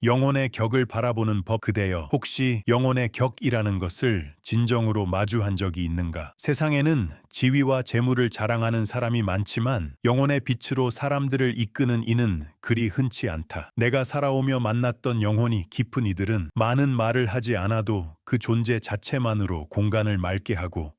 영혼의 격을 바라보는 법. 그대여, 혹시 영혼의 격이라는 것을 진정으로 마주한 적이 있는가? 세상에는 지위와 재물을 자랑하는 사람이 많지만 영혼의 빛으로 사람들을 이끄는 이는 그리 흔치 않다. 내가 살아오며 만났던 영혼이 깊은 이들은 많은 말을 하지 않아도 그 존재 자체만으로 공간을 맑게 하고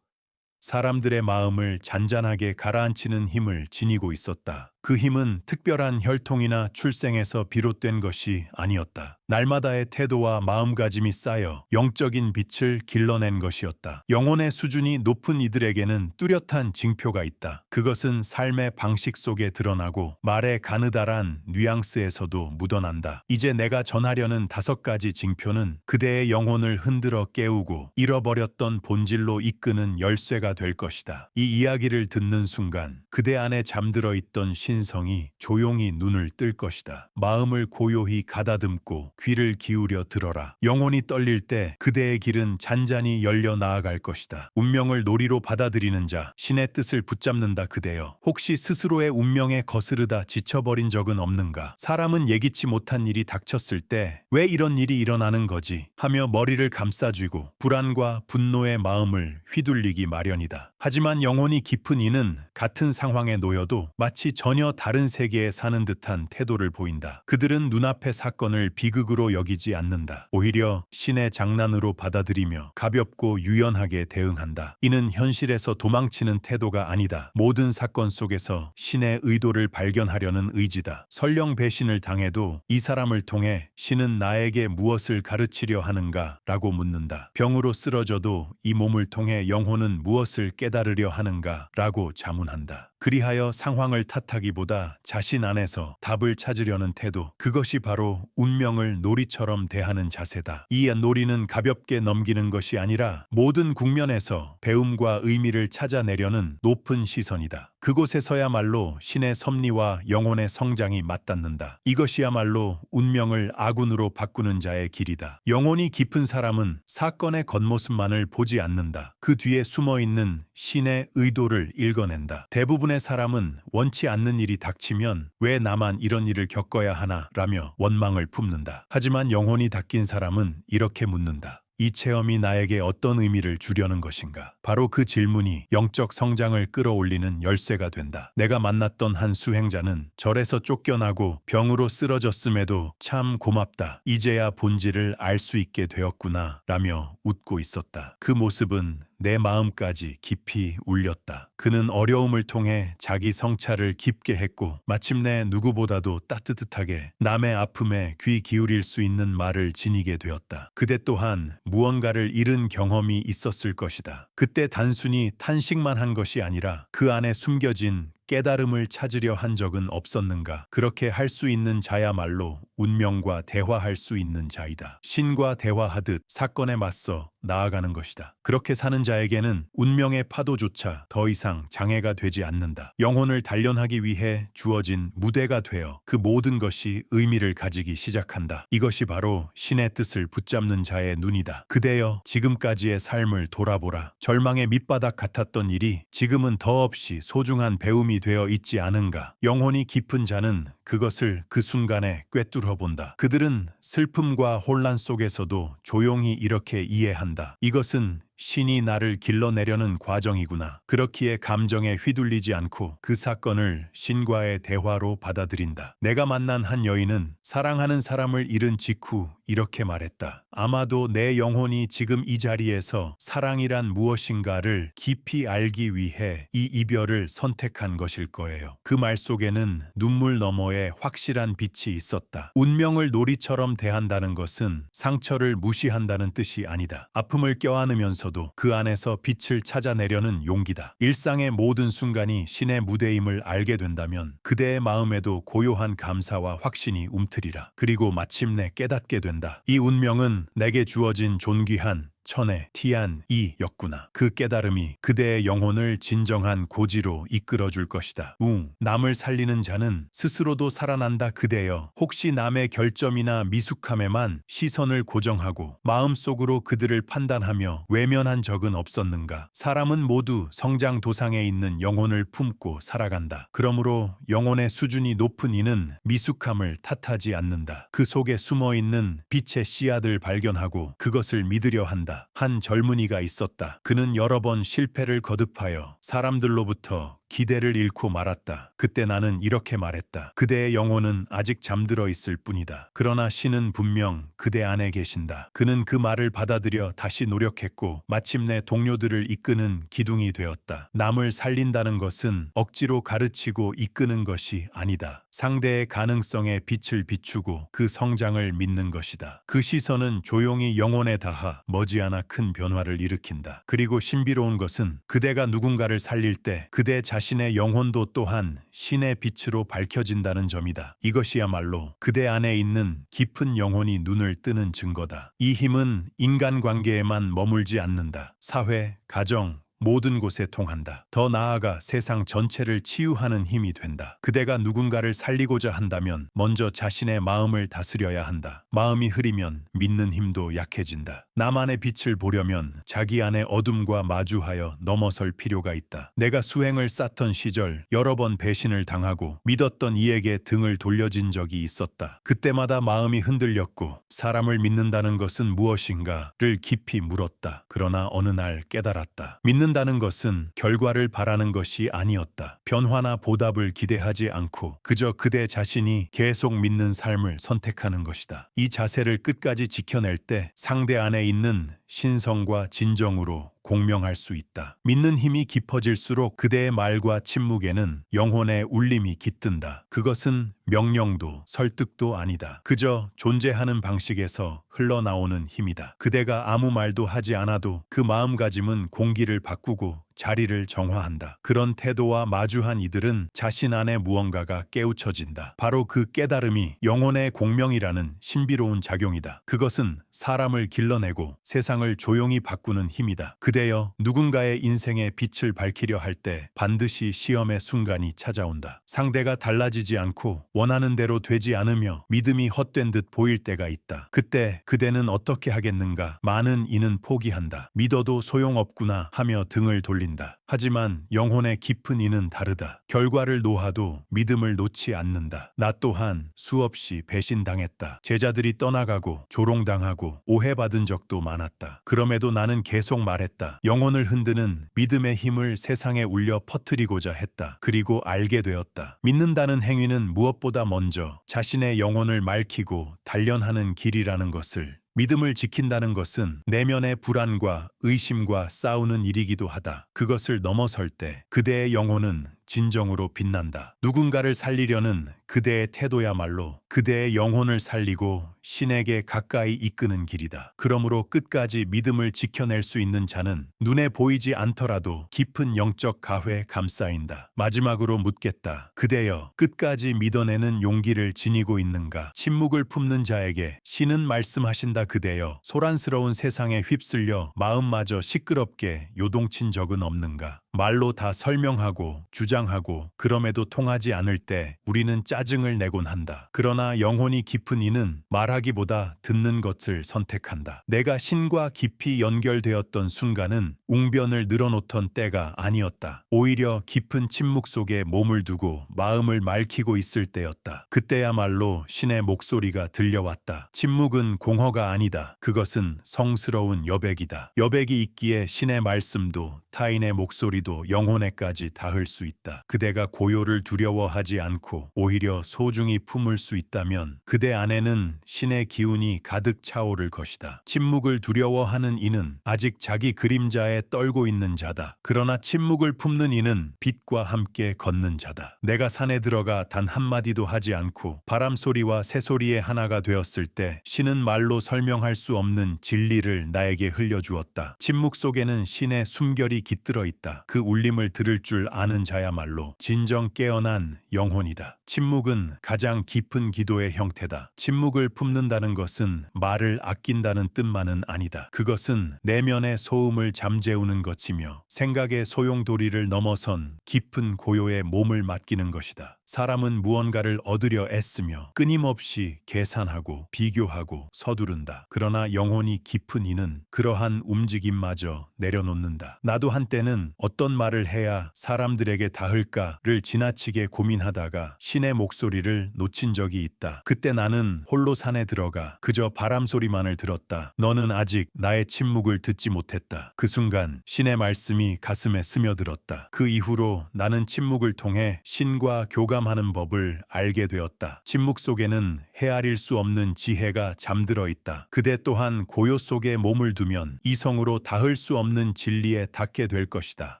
사람들의 마음을 잔잔하게 가라앉히는 힘을 지니고 있었다. 그 힘은 특별한 혈통이나 출생에서 비롯된 것이 아니었다. 날마다의 태도와 마음가짐이 쌓여 영적인 빛을 길러낸 것이었다. 영혼의 수준이 높은 이들에게는 뚜렷한 징표가 있다. 그것은 삶의 방식 속에 드러나고 말의 가느다란 뉘앙스에서도 묻어난다. 이제 내가 전하려는 5가지 징표는 그대의 영혼을 흔들어 깨우고 잃어버렸던 본질로 이끄는 열쇠가 될 것이다. 이 이야기를 듣는 순간 그대 안에 잠들어 있던 신성이 조용히 눈을 뜰 것이다. 마음을 고요히 가다듬고 귀를 기울여 들어라. 영혼이 떨릴 때 그대의 길은 잔잔히 열려 나아갈 것이다. 운명을 놀이로 받아들이는 자, 신의 뜻을 붙잡는다. 그대여, 혹시 스스로의 운명에 거스르다 지쳐버린 적은 없는가? 사람은 예기치 못한 일이 닥쳤을 때 왜 이런 일이 일어나는 거지? 하며 머리를 감싸쥐고 불안과 분노의 마음을 휘둘리기 마련이다. 하지만 영혼이 깊은 이는 같은 상황에 놓여도 마치 전혀 다른 세계에 사는 듯한 태도를 보인다. 그들은 눈앞의 사건을 비극으로 여기지 않는다. 오히려 신의 장난으로 받아들이며 가볍고 유연하게 대응한다. 이는 현실에서 도망치는 태도가 아니다. 모든 사건 속에서 신의 의도를 발견하려는 의지다. 설령 배신을 당해도 이 사람을 통해 신은 나에게 무엇을 가르치려 하는가? 라고 묻는다. 병으로 쓰러져도 이 몸을 통해 영혼은 무엇을 깨달으려 하는가? 라고 자문한다. 그리하여 상황을 탓하기보다 자신 안에서 답을 찾으려는 태도, 그것이 바로 운명을 놀이처럼 대하는 자세다. 이 놀이는 가볍게 넘기는 것이 아니라 모든 국면에서 배움과 의미를 찾아내려는 높은 시선이다. 그곳에서야말로 신의 섭리와 영혼의 성장이 맞닿는다. 이것이야말로 운명을 아군으로 바꾸는 자의 길이다. 영혼이 깊은 사람은 사건의 겉모습만을 보지 않는다. 그 뒤에 숨어있는 신의 의도를 읽어낸다. 대부분의 사람은 원치 않는 일이 닥치면 왜 나만 이런 일을 겪어야 하나 라며 원망을 품는다. 하지만 영혼이 닦인 사람은 이렇게 묻는다. 이 체험이 나에게 어떤 의미를 주려는 것인가? 바로 그 질문이 영적 성장을 끌어올리는 열쇠가 된다. 내가 만났던 한 수행자는 절에서 쫓겨나고 병으로 쓰러졌음에도 참 고맙다. 이제야 본질을 알 수 있게 되었구나 라며 웃고 있었다. 그 모습은 내 마음까지 깊이 울렸다. 그는 어려움을 통해 자기 성찰을 깊게 했고 마침내 누구보다도 따뜻하게 남의 아픔에 귀 기울일 수 있는 말을 지니게 되었다. 그대 또한 무언가를 잃은 경험이 있었을 것이다. 그때 단순히 탄식만 한 것이 아니라 그 안에 숨겨진 깨달음을 찾으려 한 적은 없었는가? 그렇게 할 수 있는 자야말로 운명과 대화할 수 있는 자이다. 신과 대화하듯 사건에 맞서 나아가는 것이다. 그렇게 사는 자에게는 운명의 파도조차 더 이상 장애가 되지 않는다. 영혼을 단련하기 위해 주어진 무대가 되어 그 모든 것이 의미를 가지기 시작한다. 이것이 바로 신의 뜻을 붙잡는 자의 눈이다. 그대여, 지금까지의 삶을 돌아보라. 절망의 밑바닥 같았던 일이 지금은 더없이 소중한 배움이 되어 있지 않은가? 영혼이 깊은 자는 그것을 그 순간에 꿰뚫어 본다. 그들은 슬픔과 혼란 속에서도 조용히 이렇게 이해한다. 이것은 신이 나를 길러내려는 과정이구나. 그렇기에 감정에 휘둘리지 않고 그 사건을 신과의 대화로 받아들인다. 내가 만난 한 여인은 사랑하는 사람을 잃은 직후 이렇게 말했다. 아마도 내 영혼이 지금 이 자리에서 사랑이란 무엇인가를 깊이 알기 위해 이 이별을 선택한 것일 거예요. 그 말 속에는 눈물 너머에 확실한 빛이 있었다. 운명을 놀이처럼 대한다는 것은 상처를 무시한다는 뜻이 아니다. 아픔을 껴안으면서 그 안에서 빛을 찾아내려는 용기다. 일상의 모든 순간이 신의 무대임을 알게 된다면 그대의 마음에도 고요한 감사와 확신이 움트리라. 그리고 마침내 깨닫게 된다. 이 운명은 내게 주어진 존귀한 천에 티안이였구나. 그 깨달음이 그대의 영혼을 진정한 고지로 이끌어줄 것이다. 남을 살리는 자는 스스로도 살아난다. 그대여, 혹시 남의 결점이나 미숙함에만 시선을 고정하고 마음속으로 그들을 판단하며 외면한 적은 없었는가? 사람은 모두 성장 도상에 있는 영혼을 품고 살아간다. 그러므로 영혼의 수준이 높은 이는 미숙함을 탓하지 않는다. 그 속에 숨어있는 빛의 씨앗을 발견하고 그것을 믿으려 한다. 한 젊은이가 있었다. 그는 여러 번 실패를 거듭하여 사람들로부터 기대를 잃고 말았다. 그때 나는 이렇게 말했다. 그대의 영혼은 아직 잠들어 있을 뿐이다. 그러나 신은 분명 그대 안에 계신다. 그는 그 말을 받아들여 다시 노력했고 마침내 동료들을 이끄는 기둥이 되었다. 남을 살린다는 것은 억지로 가르치고 이끄는 것이 아니다. 상대의 가능성에 빛을 비추고 그 성장을 믿는 것이다. 그 시선은 조용히 영혼에 닿아 머지않아 큰 변화를 일으킨다. 그리고 신비로운 것은 그대가 누군가를 살릴 때 그대 자신의 영혼도 또한 신의 빛으로 밝혀진다는 점이다. 이것이야말로 그대 안에 있는 깊은 영혼이 눈을 뜨는 증거다. 이 힘은 인간관계에만 머물지 않는다. 사회, 가정, 모든 곳에 통한다. 더 나아가 세상 전체를 치유하는 힘이 된다. 그대가 누군가를 살리고자 한다면 먼저 자신의 마음을 다스려야 한다. 마음이 흐리면 믿는 힘도 약해진다. 나만의 빛을 보려면 자기 안의 어둠과 마주하여 넘어설 필요가 있다. 내가 수행을 쌓던 시절 여러 번 배신을 당하고 믿었던 이에게 등을 돌려진 적이 있었다. 그때마다 마음이 흔들렸고 사람을 믿는다는 것은 무엇인가를 깊이 물었다. 그러나 어느 날 깨달았다. 믿는다는 것은 결과를 바라는 것이 아니었다. 변화나 보답을 기대하지 않고 그저 그대 자신이 계속 믿는 삶을 선택하는 것이다. 이 자세를 끝까지 지켜낼 때 상대 안에 있는 신성과 진정으로 공명할 수 있다. 믿는 힘이 깊어질수록 그대의 말과 침묵에는 영혼의 울림이 깃든다. 그것은 명령도 설득도 아니다. 그저 존재하는 방식에서 흘러나오는 힘이다. 그대가 아무 말도 하지 않아도 그 마음가짐은 공기를 바꾸고 자리를 정화한다. 그런 태도와 마주한 이들은 자신 안에 무언가가 깨우쳐진다. 바로 그 깨달음이 영혼의 공명이라는 신비로운 작용이다. 그것은 사람을 길러내고 세상을 조용히 바꾸는 힘이다. 그대여, 누군가의 인생의 빛을 밝히려 할 때 반드시 시험의 순간이 찾아온다. 상대가 달라지지 않고 원하는 대로 되지 않으며 믿음이 헛된 듯 보일 때가 있다. 그때 그대는 어떻게 하겠는가? 많은 이는 포기한다. 믿어도 소용없구나 하며 등을 돌린다. 하지만 영혼의 깊은 이는 다르다. 결과를 놓아도 믿음을 놓지 않는다. 나 또한 수없이 배신당했다. 제자들이 떠나가고 조롱당하고 오해받은 적도 많았다. 그럼에도 나는 계속 말했다. 영혼을 흔드는 믿음의 힘을 세상에 울려 퍼뜨리고자 했다. 그리고 알게 되었다. 믿는다는 행위는 무엇보다 먼저 자신의 영혼을 맑히고 단련하는 길이라는 것을. 믿음을 지킨다는 것은 내면의 불안과 의심과 싸우는 일이기도 하다. 그것을 넘어설 때 그대의 영혼은 진정으로 빛난다. 누군가를 살리려는 그대의 태도야말로 그대의 영혼을 살리고 신에게 가까이 이끄는 길이다. 그러므로 끝까지 믿음을 지켜낼 수 있는 자는 눈에 보이지 않더라도 깊은 영적 가회에 감싸인다. 마지막으로 묻겠다. 그대여, 끝까지 믿어내는 용기를 지니고 있는가? 침묵을 품는 자에게 신은 말씀하신다. 그대여, 소란스러운 세상에 휩쓸려 마음마저 시끄럽게 요동친 적은 없는가? 말로 다 설명하고 주장하고 그럼에도 통하지 않을 때 우리는 짜증을 내곤 한다. 그러나 영혼이 깊은 이는 말하기보다 듣는 것을 선택한다. 내가 신과 깊이 연결되었던 순간은 웅변을 늘어놓던 때가 아니었다. 오히려 깊은 침묵 속에 몸을 두고 마음을 맑히고 있을 때였다. 그때야말로 신의 목소리가 들려왔다. 침묵은 공허가 아니다. 그것은 성스러운 여백이다. 여백이 있기에 신의 말씀도 타인의 목소리도 영혼에까지 닿을 수 있다. 그대가 고요를 두려워하지 않고 오히려 소중히 품을 수 있다면 그대 안에는 신의 기운이 가득 차오를 것이다. 침묵을 두려워하는 이는 아직 자기 그림자에 떨고 있는 자다. 그러나 침묵을 품는 이는 빛과 함께 걷는 자다. 내가 산에 들어가 단 한마디도 하지 않고 바람소리와 새소리의 하나가 되었을 때 신은 말로 설명할 수 없는 진리를 나에게 흘려주었다. 침묵 속에는 신의 숨결이 깃들어 있다. 그 울림을 들을 줄 아는 자야말로 진정 깨어난 영혼이다. 침묵은 가장 깊은 기도의 형태다. 침묵을 품는다는 것은 말을 아낀다는 뜻만은 아니다. 그것은 내면의 소음을 잠재우는 것이며 생각의 소용돌이를 넘어선 깊은 고요에 몸을 맡기는 것이다. 사람은 무언가를 얻으려 애쓰며 끊임없이 계산하고 비교하고 서두른다. 그러나 영혼이 깊은 이는 그러한 움직임마저 내려놓는다. 나도 한때는 어떤 말을 해야 사람들에게 닿을까를 지나치게 고민하다가 신의 목소리를 놓친 적이 있다. 그때 나는 홀로 산에 들어가 그저 바람 소리만을 들었다. 너는 아직 나의 침묵을 듣지 못했다. 그 순간 신의 말씀이 가슴에 스며들었다. 그 이후로 나는 침묵을 통해 신과 교감하는 법을 알게 되었다. 침묵 속에는 헤아릴 수 없는 지혜가 잠들어 있다. 그대 또한 고요 속에 몸을 두면 이성으로 닿을 수 없는 진리에 닿게 될 것이다.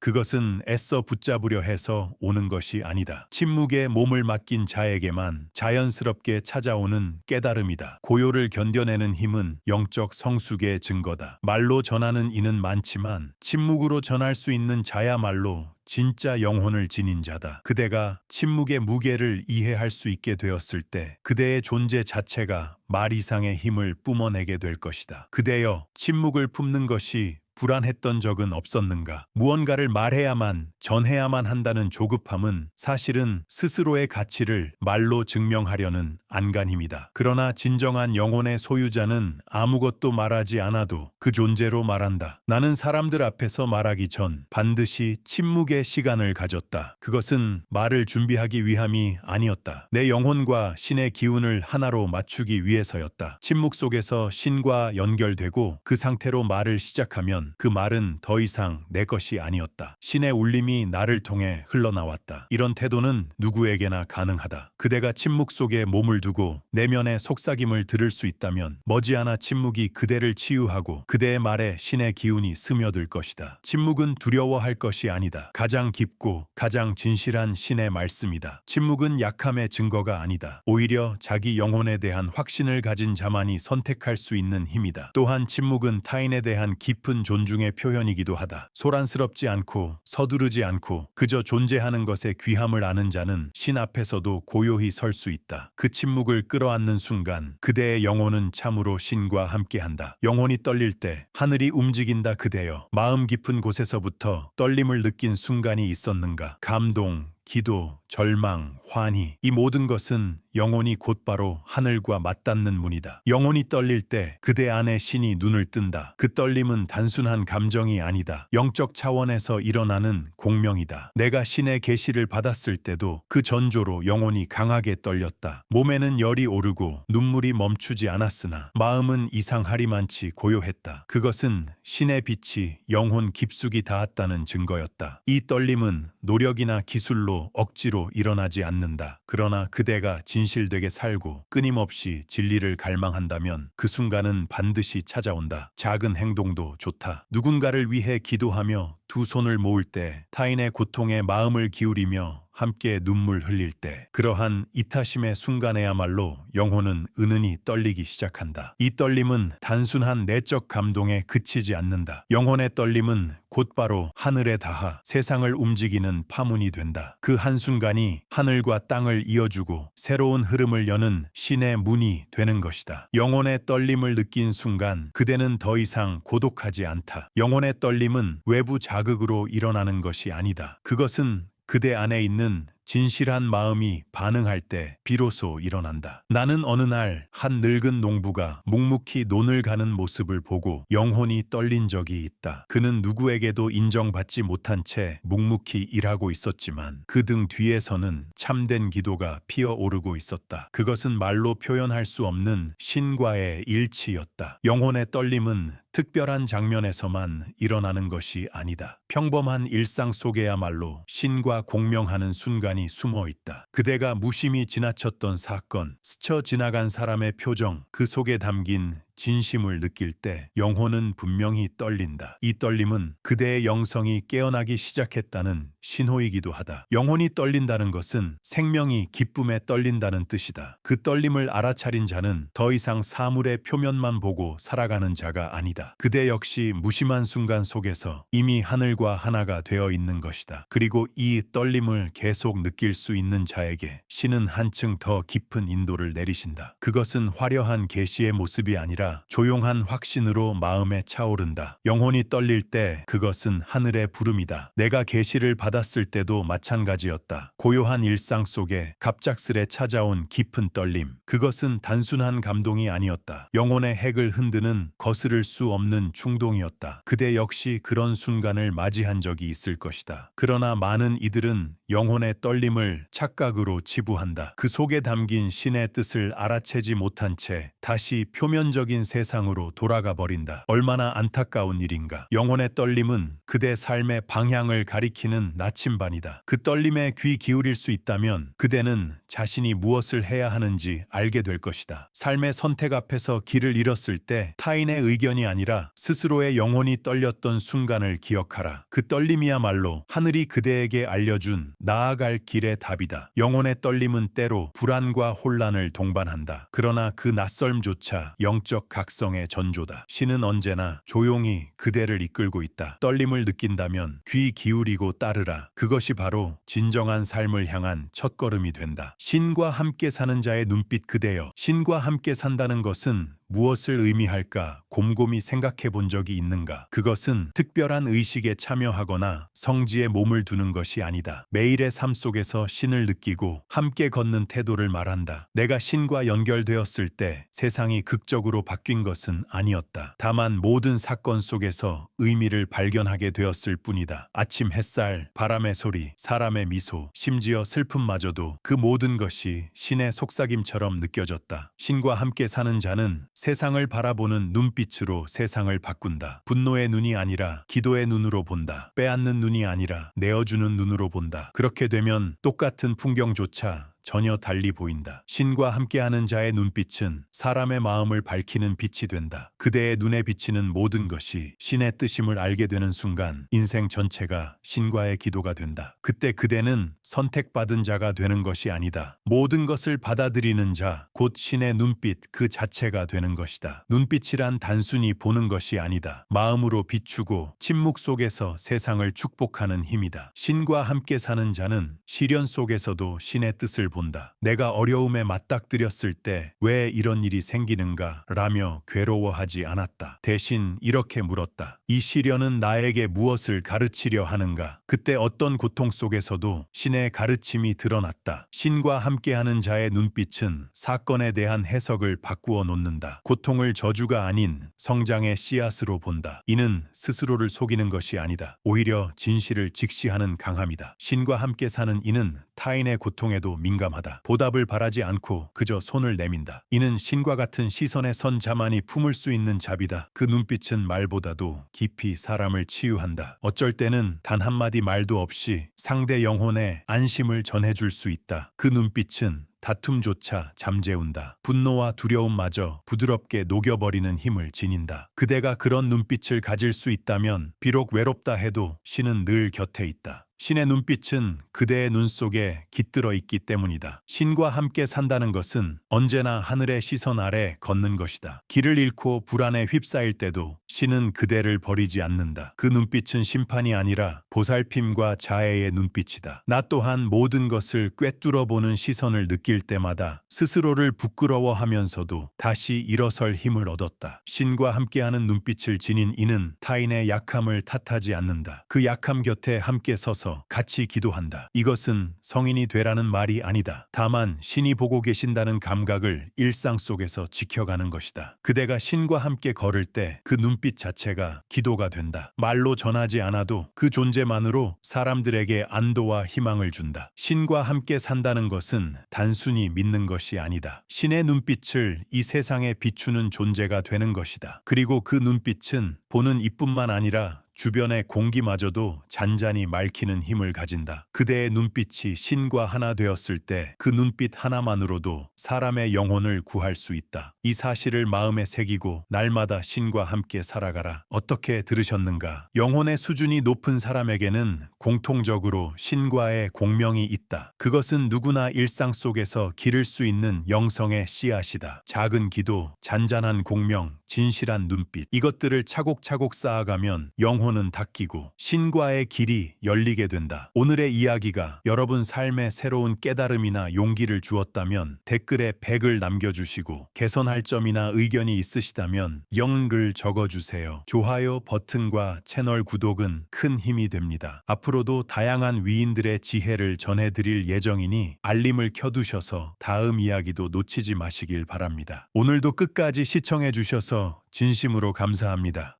그것은 애써 붙잡으려 해서 오는 것이 아니다. 침묵에 몸을 맡긴 자에게만 자연스럽게 찾아오는 깨달음이다. 고요를 견뎌내는 힘은 영적 성숙의 증거다. 말로 전하는 이는 많지만 침묵으로 전할 수 있는 자야말로 진짜 영혼을 지닌 자다. 그대가 침묵의 무게를 이해할 수 있게 되었을 때 그대의 존재 자체가 말 이상의 힘을 뿜어내게 될 것이다. 그대여, 침묵을 품는 것이 불안했던 적은 없었는가? 무언가를 말해야만, 전해야만 한다는 조급함은 사실은 스스로의 가치를 말로 증명하려는 안간힘이다. 그러나 진정한 영혼의 소유자는 아무것도 말하지 않아도 그 존재로 말한다. 나는 사람들 앞에서 말하기 전 반드시 침묵의 시간을 가졌다. 그것은 말을 준비하기 위함이 아니었다. 내 영혼과 신의 기운을 하나로 맞추기 위해서였다. 침묵 속에서 신과 연결되고 그 상태로 말을 시작하면 그 말은 더 이상 내 것이 아니었다. 신의 울림이 나를 통해 흘러나왔다. 이런 태도는 누구에게나 가능하다. 그대가 침묵 속에 몸을 두고 내면의 속삭임을 들을 수 있다면 머지않아 침묵이 그대를 치유하고 그대의 말에 신의 기운이 스며들 것이다. 침묵은 두려워할 것이 아니다. 가장 깊고 가장 진실한 신의 말씀이다. 침묵은 약함의 증거가 아니다. 오히려 자기 영혼에 대한 확신을 가진 자만이 선택할 수 있는 힘이다. 또한 침묵은 타인에 대한 깊은 존중의 표현이기도 하다. 소란스럽지 않고 서두르지 않고 그저 존재하는 것의 귀함을 아는 자는 신 앞에서도 고요히 설 수 있다. 그 침묵을 끌어안는 순간 그대의 영혼은 참으로 신과 함께한다. 영혼이 떨릴 때 하늘이 움직인다. 그대여, 마음 깊은 곳에서부터 떨림을 느낀 순간이 있었는가? 감동, 기도, 절망, 환희, 이 모든 것은 영혼이 곧바로 하늘과 맞닿는 문이다. 영혼이 떨릴 때 그대 안에 신이 눈을 뜬다. 그 떨림은 단순한 감정이 아니다. 영적 차원에서 일어나는 공명이다. 내가 신의 계시를 받았을 때도 그 전조로 영혼이 강하게 떨렸다. 몸에는 열이 오르고 눈물이 멈추지 않았으나 마음은 이상하리만치 고요했다. 그것은 신의 빛이 영혼 깊숙이 닿았다는 증거였다. 이 떨림은 노력이나 기술로 억지로 일어나지 않는다. 그러나 그대가 진실되게 살고 끊임없이 진리를 갈망한다면 그 순간은 반드시 찾아온다. 작은 행동도 좋다. 누군가를 위해 기도하며 두 손을 모을 때, 타인의 고통에 마음을 기울이며 함께 눈물 흘릴 때, 그러한 이타심의 순간에야말로 영혼은 은은히 떨리기 시작한다. 이 떨림은 단순한 내적 감동에 그치지 않는다. 영혼의 떨림은 곧바로 하늘에 닿아 세상을 움직이는 파문이 된다. 그 한순간이 하늘과 땅을 이어주고 새로운 흐름을 여는 신의 문이 되는 것이다. 영혼의 떨림을 느낀 순간 그대는 더 이상 고독하지 않다. 영혼의 떨림은 외부 자극으로 일어나는 것이 아니다. 그것은 그대 안에 있는 진실한 마음이 반응할 때 비로소 일어난다. 나는 어느 날 한 늙은 농부가 묵묵히 논을 가는 모습을 보고 영혼이 떨린 적이 있다. 그는 누구에게도 인정받지 못한 채 묵묵히 일하고 있었지만 그 등 뒤에서는 참된 기도가 피어오르고 있었다. 그것은 말로 표현할 수 없는 신과의 일치였다. 영혼의 떨림은 특별한 장면에서만 일어나는 것이 아니다. 평범한 일상 속에야말로 신과 공명하는 순간이 숨어 있다. 그대가 무심히 지나쳤던 사건, 스쳐 지나간 사람의 표정, 그 속에 담긴 진심을 느낄 때 영혼은 분명히 떨린다. 이 떨림은 그대의 영성이 깨어나기 시작했다는 신호이기도 하다. 영혼이 떨린다는 것은 생명이 기쁨에 떨린다는 뜻이다. 그 떨림을 알아차린 자는 더 이상 사물의 표면만 보고 살아가는 자가 아니다. 그대 역시 무심한 순간 속에서 이미 하늘과 하나가 되어 있는 것이다. 그리고 이 떨림을 계속 느낄 수 있는 자에게 신은 한층 더 깊은 인도를 내리신다. 그것은 화려한 계시의 모습이 아니라 조용한 확신으로 마음에 차오른다. 영혼이 떨릴 때 그것은 하늘의 부름이다. 내가 계시를 받았을 때도 마찬가지였다. 고요한 일상 속에 갑작스레 찾아온 깊은 떨림. 그것은 단순한 감동이 아니었다. 영혼의 핵을 흔드는 거스를 수 없는 충동이었다. 그대 역시 그런 순간을 맞이한 적이 있을 것이다. 그러나 많은 이들은 영혼의 떨림을 착각으로 치부한다. 그 속에 담긴 신의 뜻을 알아채지 못한 채 다시 표면적인 세상으로 돌아가 버린다. 얼마나 안타까운 일인가. 영혼의 떨림은 그대 삶의 방향을 가리키는 나침반이다. 그 떨림에 귀 기울일 수 있다면 그대는 자신이 무엇을 해야 하는지 알게 될 것이다. 삶의 선택 앞에서 길을 잃었을 때 타인의 의견이 아니라 스스로의 영혼이 떨렸던 순간을 기억하라. 그 떨림이야말로 하늘이 그대에게 알려준 나아갈 길의 답이다. 영혼의 떨림은 때로 불안과 혼란을 동반한다. 그러나 그 낯설조차 영적 각성의 전조다. 신은 언제나 조용히 그대를 이끌고 있다. 떨림을 느낀다면 귀 기울이고 따르라. 그것이 바로 진정한 삶을 향한 첫걸음이 된다. 신과 함께 사는 자의 눈빛 그대여. 신과 함께 산다는 것은 무엇을 의미할까 곰곰이 생각해 본 적이 있는가? 그것은 특별한 의식에 참여하거나 성지에 몸을 두는 것이 아니다. 매일의 삶 속에서 신을 느끼고 함께 걷는 태도를 말한다. 내가 신과 연결되었을 때 세상이 극적으로 바뀐 것은 아니었다. 다만 모든 사건 속에서 의미를 발견하게 되었을 뿐이다. 아침 햇살, 바람의 소리, 사람의 미소, 심지어 슬픔마저도 그 모든 것이 신의 속삭임처럼 느껴졌다. 신과 함께 사는 자는 세상을 바라보는 눈빛으로 세상을 바꾼다. 분노의 눈이 아니라 기도의 눈으로 본다. 빼앗는 눈이 아니라 내어주는 눈으로 본다. 그렇게 되면 똑같은 풍경조차 전혀 달리 보인다. 신과 함께하는 자의 눈빛은 사람의 마음을 밝히는 빛이 된다. 그대의 눈에 비치는 모든 것이 신의 뜻임을 알게 되는 순간 인생 전체가 신과의 기도가 된다. 그때 그대는 선택받은 자가 되는 것이 아니다. 모든 것을 받아들이는 자, 곧 신의 눈빛 그 자체가 되는 것이다. 눈빛이란 단순히 보는 것이 아니다. 마음으로 비추고 침묵 속에서 세상을 축복하는 힘이다. 신과 함께 사는 자는 시련 속에서도 신의 뜻을 본다. 내가 어려움에 맞닥뜨렸을 때 왜 이런 일이 생기는가 라며 괴로워하지 않았다. 대신 이렇게 물었다. 이 시련은 나에게 무엇을 가르치려 하는가? 그때 어떤 고통 속에서도 신의 가르침이 드러났다. 신과 함께하는 자의 눈빛은 사건에 대한 해석을 바꾸어 놓는다. 고통을 저주가 아닌 성장의 씨앗으로 본다. 이는 스스로를 속이는 것이 아니다. 오히려 진실을 직시하는 강함이다. 신과 함께 사는 이는 타인의 고통에도 민감하다. 보답을 바라지 않고 그저 손을 내민다. 이는 신과 같은 시선의 선 자만이 품을 수 있는 자비다. 그 눈빛은 말보다도 깊이 사람을 치유한다. 어쩔 때는 단 한마디 말도 없이 상대 영혼에 안심을 전해줄 수 있다. 그 눈빛은 다툼조차 잠재운다. 분노와 두려움마저 부드럽게 녹여버리는 힘을 지닌다. 그대가 그런 눈빛을 가질 수 있다면 비록 외롭다 해도 신은 늘 곁에 있다. 신의 눈빛은 그대의 눈 속에 깃들어 있기 때문이다. 신과 함께 산다는 것은 언제나 하늘의 시선 아래 걷는 것이다. 길을 잃고 불안에 휩싸일 때도 신은 그대를 버리지 않는다. 그 눈빛은 심판이 아니라 보살핌과 자애의 눈빛이다. 나 또한 모든 것을 꿰뚫어 보는 시선을 느낄 때마다 스스로를 부끄러워하면서도 다시 일어설 힘을 얻었다. 신과 함께하는 눈빛을 지닌 이는 타인의 약함을 탓하지 않는다. 그 약함 곁에 함께 서서 같이 기도한다. 이것은 성인이 되라는 말이 아니다. 다만 신이 보고 계신다는 감각을 일상 속에서 지켜가는 것이다. 그대가 신과 함께 걸을 때 그 눈빛 자체가 기도가 된다. 말로 전하지 않아도 그 존재만으로 사람들에게 안도와 희망을 준다. 신과 함께 산다는 것은 단순히 믿는 것이 아니다. 신의 눈빛을 이 세상에 비추는 존재가 되는 것이다. 그리고 그 눈빛은 보는 이뿐만 아니라 주변의 공기마저도 잔잔히 맑히는 힘을 가진다. 그대의 눈빛이 신과 하나 되었을 때 그 눈빛 하나만으로도 사람의 영혼을 구할 수 있다. 이 사실을 마음에 새기고 날마다 신과 함께 살아가라. 어떻게 들으셨는가? 영혼의 수준이 높은 사람에게는 공통적으로 신과의 공명이 있다. 그것은 누구나 일상 속에서 기를 수 있는 영성의 씨앗이다. 작은 기도, 잔잔한 공명, 진실한 눈빛, 이것들을 차곡차곡 쌓아가면 영혼은 닦이고 신과의 길이 열리게 된다. 오늘의 이야기가 여러분 삶에 새로운 깨달음이나 용기를 주었다면 댓글에 100을 남겨주시고 개선할 점이나 의견이 있으시다면 0을 적어주세요. 좋아요 버튼과 채널 구독은 큰 힘이 됩니다. 앞으로도 다양한 위인들의 지혜를 전해드릴 예정이니 알림을 켜두셔서 다음 이야기도 놓치지 마시길 바랍니다. 오늘도 끝까지 시청해 주셔서 진심으로 감사합니다.